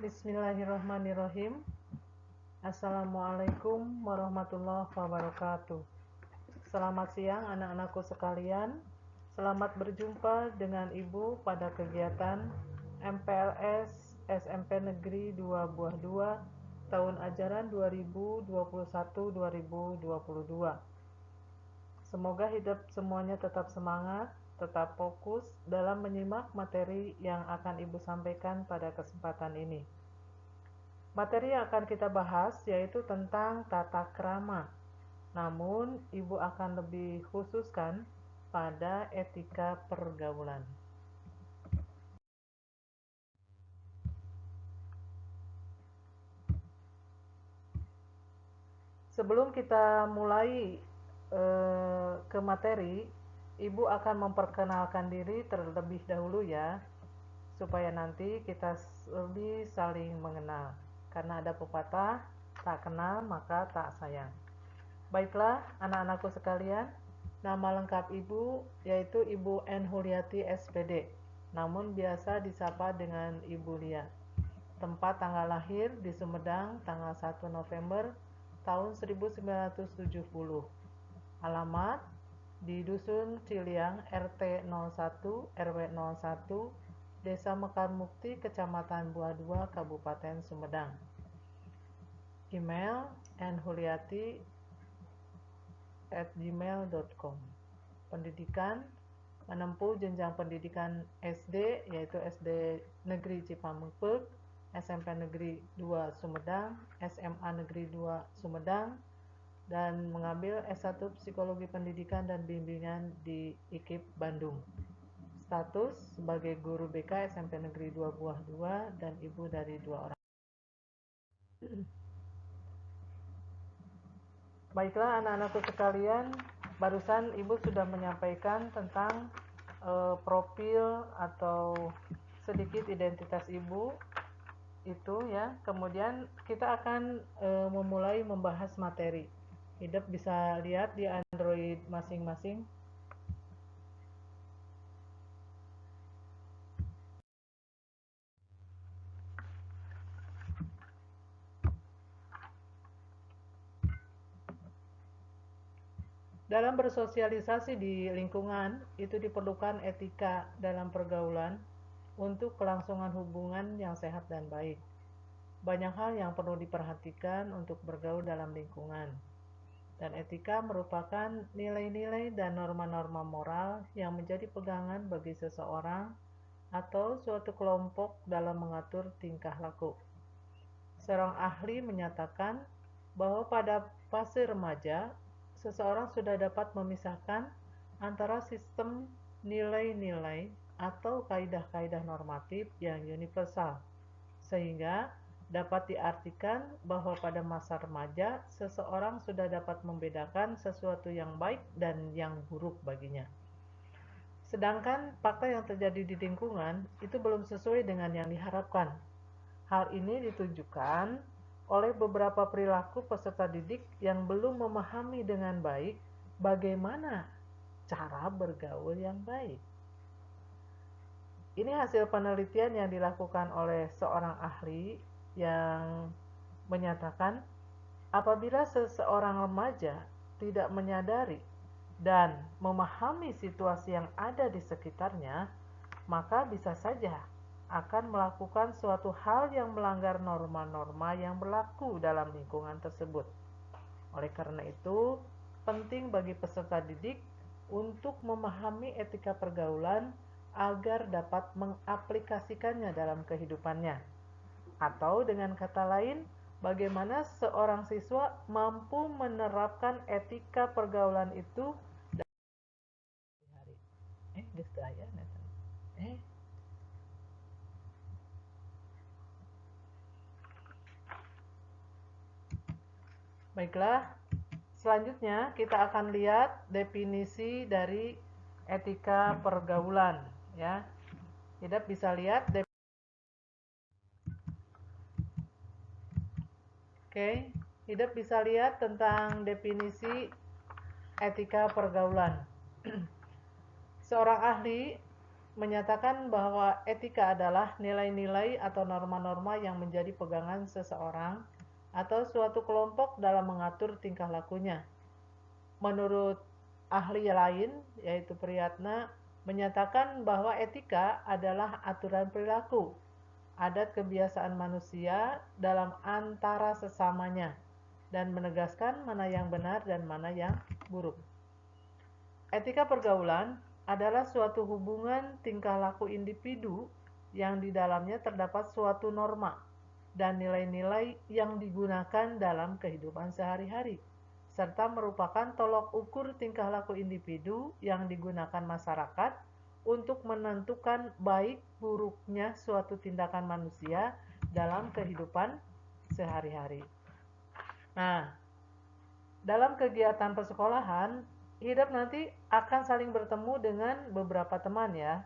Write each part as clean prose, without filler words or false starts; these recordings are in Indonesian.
Bismillahirrahmanirrahim. Assalamualaikum warahmatullahi wabarakatuh. Selamat siang anak-anakku sekalian. Selamat berjumpa dengan Ibu pada kegiatan MPLS SMP Negeri 2 Buah 2 tahun ajaran 2021-2022. Semoga hidup semuanya tetap semangat, tetap fokus dalam menyimak materi yang akan Ibu sampaikan pada kesempatan ini. Materi yang akan kita bahas yaitu tentang tata krama. Namun, Ibu akan lebih khususkan pada etika pergaulan. Sebelum kita mulai ke materi, Ibu akan memperkenalkan diri terlebih dahulu ya, supaya nanti kita lebih saling mengenal. Karena ada pepatah, tak kenal maka tak sayang. Baiklah anak-anakku sekalian, nama lengkap Ibu yaitu Ibu N. Huliati SPD, namun biasa disapa dengan Ibu Lia. Tempat tanggal lahir di Sumedang tanggal 1 November tahun 1970. Alamat di Dusun Ciliang RT 01 RW 01 Desa Mekar Mukti Kecamatan Buah 2 Kabupaten Sumedang. Email nhuliati@gmail.com. Pendidikan menempuh jenjang pendidikan SD yaitu SD Negeri Cipamengpeuk, SMP Negeri 2 Sumedang, SMA Negeri 2 Sumedang, dan mengambil S1 Psikologi Pendidikan dan Bimbingan di IKIP Bandung. Status sebagai guru BK SMP Negeri 2 Buah 2 dan ibu dari 2 orang. Baiklah anak-anakku sekalian, barusan ibu sudah menyampaikan tentang profil atau sedikit identitas ibu itu ya. Kemudian kita akan memulai membahas materi. Hidup bisa lihat di Android masing-masing. Dalam bersosialisasi di lingkungan, itu diperlukan etika dalam pergaulan untuk kelangsungan hubungan yang sehat dan baik. Banyak hal yang perlu diperhatikan untuk bergaul dalam lingkungan. Dan etika merupakan nilai-nilai dan norma-norma moral yang menjadi pegangan bagi seseorang atau suatu kelompok dalam mengatur tingkah laku. Seorang ahli menyatakan bahwa pada fase remaja, seseorang sudah dapat memisahkan antara sistem nilai-nilai atau kaidah-kaidah normatif yang universal, sehingga dapat diartikan bahwa pada masa remaja, seseorang sudah dapat membedakan sesuatu yang baik dan yang buruk baginya. Sedangkan fakta yang terjadi di lingkungan itu belum sesuai dengan yang diharapkan. Hal ini ditunjukkan oleh beberapa perilaku peserta didik yang belum memahami dengan baik bagaimana cara bergaul yang baik. Ini hasil penelitian yang dilakukan oleh seorang ahli yang menyatakan apabila seseorang remaja tidak menyadari dan memahami situasi yang ada di sekitarnya, maka bisa saja akan melakukan suatu hal yang melanggar norma-norma yang berlaku dalam lingkungan tersebut. Oleh karena itu, penting bagi peserta didik untuk memahami etika pergaulan agar dapat mengaplikasikannya dalam kehidupannya. Atau dengan kata lain, bagaimana seorang siswa mampu menerapkan etika pergaulan itu dalam hari. Baiklah, selanjutnya kita akan lihat definisi dari etika pergaulan ya. Kita bisa lihat Oke, Hidup bisa lihat tentang definisi etika pergaulan. Seorang ahli menyatakan bahwa etika adalah nilai-nilai atau norma-norma yang menjadi pegangan seseorang atau suatu kelompok dalam mengatur tingkah lakunya. Menurut ahli lain, yaitu Priyatna, menyatakan bahwa etika adalah aturan perilaku, adat kebiasaan manusia dalam antara sesamanya, dan menegaskan mana yang benar dan mana yang buruk. Etika pergaulan adalah suatu hubungan tingkah laku individu yang di dalamnya terdapat suatu norma dan nilai-nilai yang digunakan dalam kehidupan sehari-hari, serta merupakan tolok ukur tingkah laku individu yang digunakan masyarakat untuk menentukan baik buruknya suatu tindakan manusia dalam kehidupan sehari-hari. Nah, dalam kegiatan persekolahan, Hidup nanti akan saling bertemu dengan beberapa teman ya.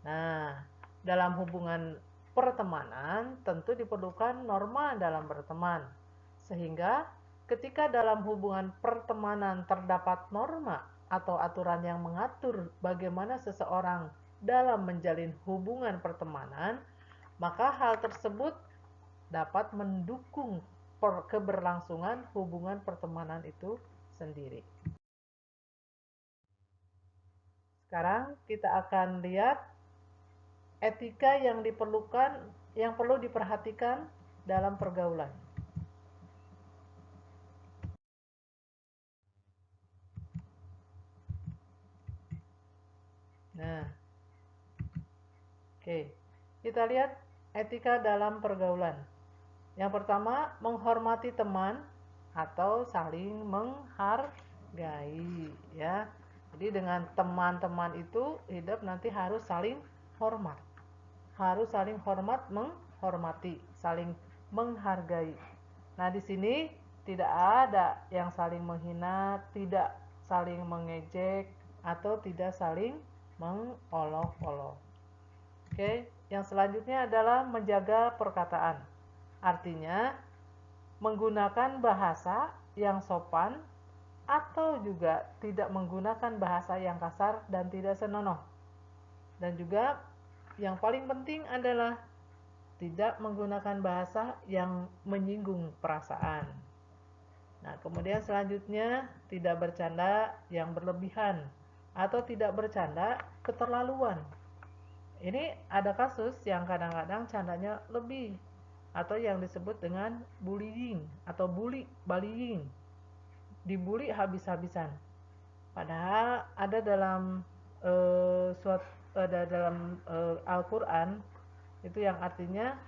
Nah, dalam hubungan pertemanan tentu diperlukan norma dalam berteman. Sehingga ketika dalam hubungan pertemanan terdapat norma atau aturan yang mengatur bagaimana seseorang dalam menjalin hubungan pertemanan, maka hal tersebut dapat mendukung keberlangsungan hubungan pertemanan itu sendiri. Sekarang kita akan lihat etika yang diperlukan, yang perlu diperhatikan dalam pergaulan. Nah, oke. Kita lihat etika dalam pergaulan. Yang pertama, menghormati teman atau saling menghargai ya. Jadi dengan teman-teman itu hidup nanti harus saling hormat. Harus saling hormat, menghormati, saling menghargai. Nah, di sini tidak ada yang saling menghina, tidak saling mengejek, atau tidak saling mengolok-olok. Oke, yang selanjutnya adalah menjaga perkataan. Artinya, menggunakan bahasa yang sopan atau juga tidak menggunakan bahasa yang kasar dan tidak senonoh. Dan juga yang paling penting adalah tidak menggunakan bahasa yang menyinggung perasaan. Nah, kemudian selanjutnya tidak bercanda yang berlebihan atau tidak bercanda keterlaluan. Ini ada kasus yang kadang-kadang candanya lebih atau yang disebut dengan bullying atau bullying. Dibully habis-habisan. Padahal ada dalam Al-Qur'an itu yang artinya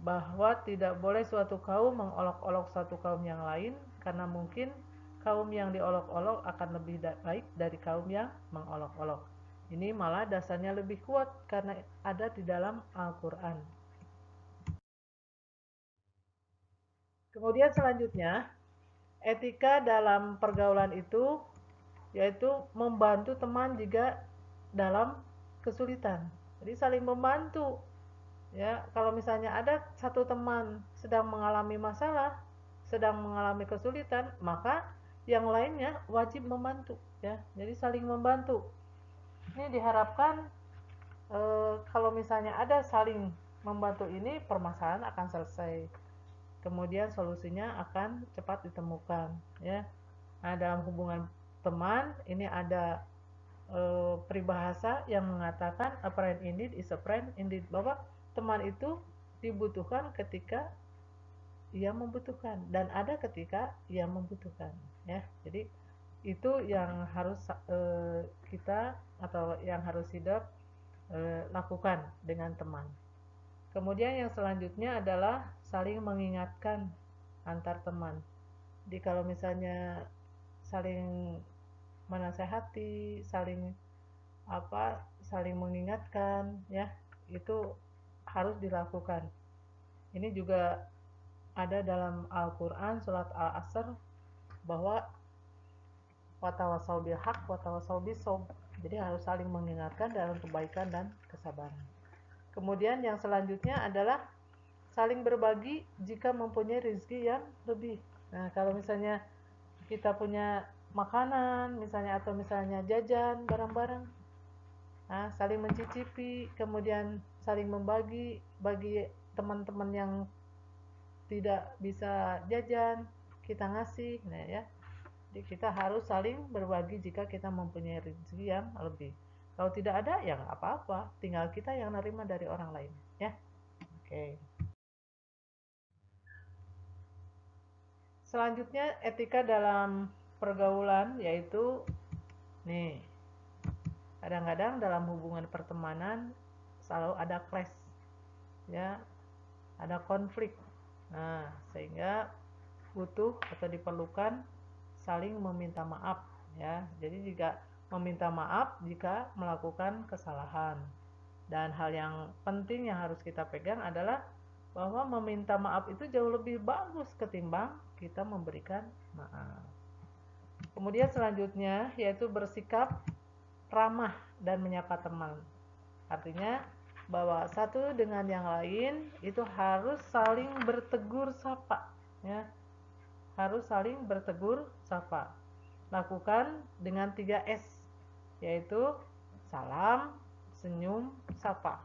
bahwa tidak boleh suatu kaum mengolok-olok suatu kaum yang lain karena mungkin kaum yang diolok-olok akan lebih baik dari kaum yang mengolok-olok. Ini malah dasarnya lebih kuat karena ada di dalam Al-Qur'an. Kemudian selanjutnya, etika dalam pergaulan itu yaitu membantu teman jika dalam kesulitan. Jadi saling membantu. Ya, kalau misalnya ada satu teman sedang mengalami masalah, sedang mengalami kesulitan, maka yang lainnya wajib membantu, ya. Jadi saling membantu. Ini diharapkan kalau misalnya ada saling membantu ini, permasalahan akan selesai. Kemudian solusinya akan cepat ditemukan, ya. Nah, dalam hubungan teman ini ada peribahasa yang mengatakan a friend indeed is a friend indeed, bahwa teman itu dibutuhkan ketika ia membutuhkan dan ada ketika ia membutuhkan ya. Jadi itu yang harus kita atau yang harus hidup lakukan dengan teman. Kemudian yang selanjutnya adalah saling mengingatkan antar teman. Jadi kalau misalnya saling menasehati, saling mengingatkan ya, itu harus dilakukan. Ini juga ada dalam Al-Qur'an surat Al-Asr bahwa watawasau bil haq watawasau bis sabr. Jadi harus saling mengingatkan dalam kebaikan dan kesabaran. Kemudian yang selanjutnya adalah saling berbagi jika mempunyai rezeki yang lebih. Nah, kalau misalnya kita punya makanan misalnya atau misalnya jajan barang-barang, saling mencicipi, kemudian saling membagi bagi teman-teman yang tidak bisa jajan, kita ngasih. Nah ya, jadi kita harus saling berbagi jika kita mempunyai rezeki yang lebih. Kalau tidak ada ya nggak apa-apa, tinggal kita yang nerima dari orang lain ya. Oke. Selanjutnya etika dalam pergaulan, yaitu nih, kadang-kadang dalam hubungan pertemanan selalu ada clash ya, ada konflik. Nah, sehingga butuh atau diperlukan saling meminta maaf ya. Jadi jika meminta maaf jika melakukan kesalahan. Dan hal yang penting yang harus kita pegang adalah bahwa meminta maaf itu jauh lebih bagus ketimbang kita memberikan maaf. Kemudian selanjutnya yaitu bersikap ramah dan menyapa teman. Artinya bahwa satu dengan yang lain itu harus saling bertegur sapa ya, harus saling bertegur sapa. Lakukan dengan 3S, yaitu salam, senyum, sapa.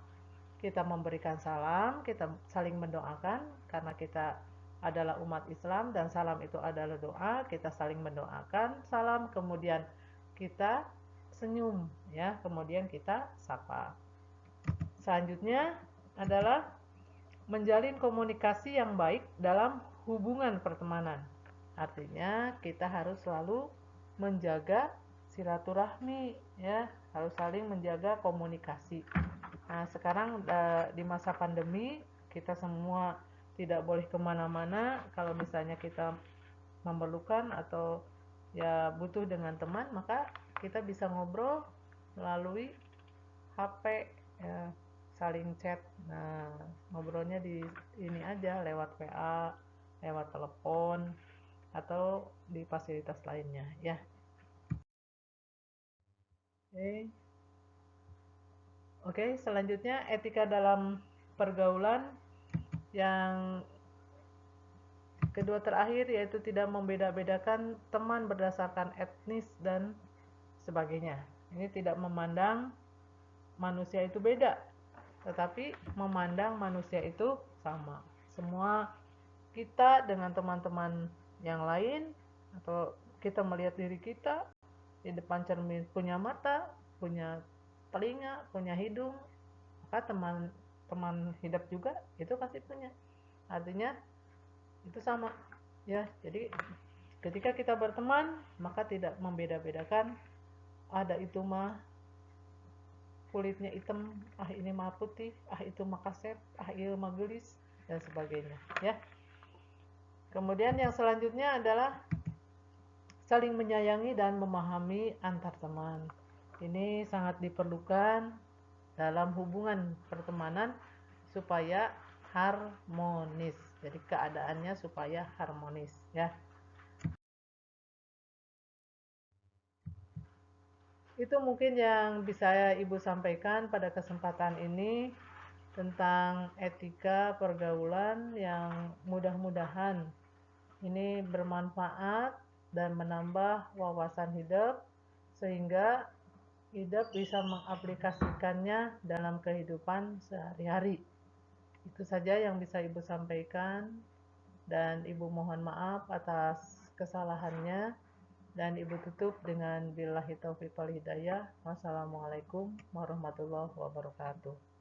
Kita memberikan salam, kita saling mendoakan karena kita adalah umat Islam dan salam itu adalah doa, kita saling mendoakan salam, kemudian kita senyum ya, kemudian kita sapa. Selanjutnya adalah menjalin komunikasi yang baik dalam hubungan pertemanan. Artinya kita harus selalu menjaga silaturahmi ya, harus saling menjaga komunikasi. Nah, sekarang di masa pandemi kita semua tidak boleh kemana-mana. Kalau misalnya kita memerlukan atau ya butuh dengan teman, maka kita bisa ngobrol melalui HP ya, saling chat. Nah, ngobrolnya di ini aja lewat WA, lewat telepon atau di fasilitas lainnya ya. Oke. Oke, selanjutnya etika dalam pergaulan yang kedua terakhir yaitu tidak membeda-bedakan teman berdasarkan etnis dan sebagainya. Ini tidak memandang manusia itu beda, tetapi memandang manusia itu sama. Semua kita dengan teman-teman yang lain, atau kita melihat diri kita di depan cermin punya mata, punya telinga, punya hidung, maka teman-teman hidup juga itu pasti punya. Artinya itu sama ya. Jadi ketika kita berteman maka tidak membeda-bedakan, ada itu mah kulitnya hitam, ini mah putih, itu mah kasep, ini mah gelis dan sebagainya ya. Kemudian yang selanjutnya adalah saling menyayangi dan memahami antar teman. Ini sangat diperlukan dalam hubungan pertemanan supaya harmonis. Jadi keadaannya supaya harmonis ya. Itu mungkin yang bisa Ibu sampaikan pada kesempatan ini tentang etika pergaulan yang mudah-mudahan ini bermanfaat dan menambah wawasan hidup sehingga hidup bisa mengaplikasikannya dalam kehidupan sehari-hari. Itu saja yang bisa Ibu sampaikan dan Ibu mohon maaf atas kesalahannya. Dan Ibu tutup dengan billahi taufiq wal hidayah. Wassalamualaikum warahmatullahi wabarakatuh.